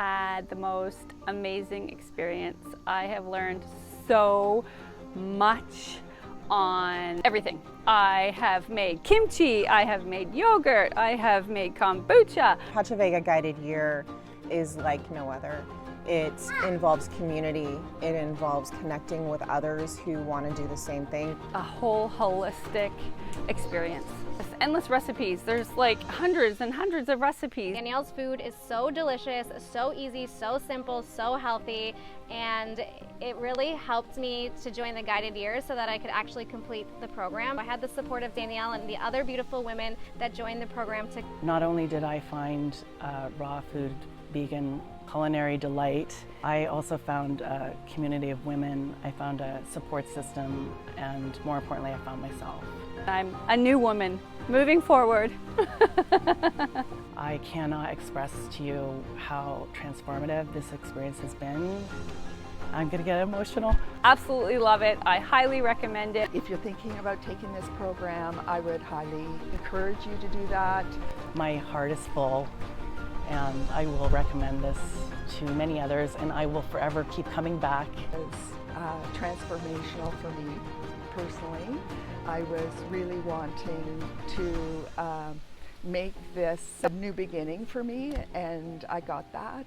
had the most amazing experience. I have learned so much on everything. I have made kimchi, I have made yogurt, I have made kombucha. Pachavega Guided Year is like no other. It involves community, it involves connecting with others who want to do the same thing. A whole holistic experience. There's endless recipes. There's like hundreds and hundreds of recipes. Danielle's food is so delicious, so easy, so simple, so healthy, and it really helped me to join the guided year so that I could actually complete the program. I had the support of Danielle and the other beautiful women that joined the program. Not only did I find raw food, vegan culinary delight, I also found a community of women, I found a support system, and more importantly, I found myself. I'm a new woman moving forward. I cannot express to you how transformative this experience has been. I'm gonna get emotional. Absolutely love it. I highly recommend it. If you're thinking about taking this program, I would highly encourage you to do that. My heart is full, and I will recommend this to many others, and I will forever keep coming back. It's transformational for me personally. I was really wanting to make this a new beginning for me, and I got that.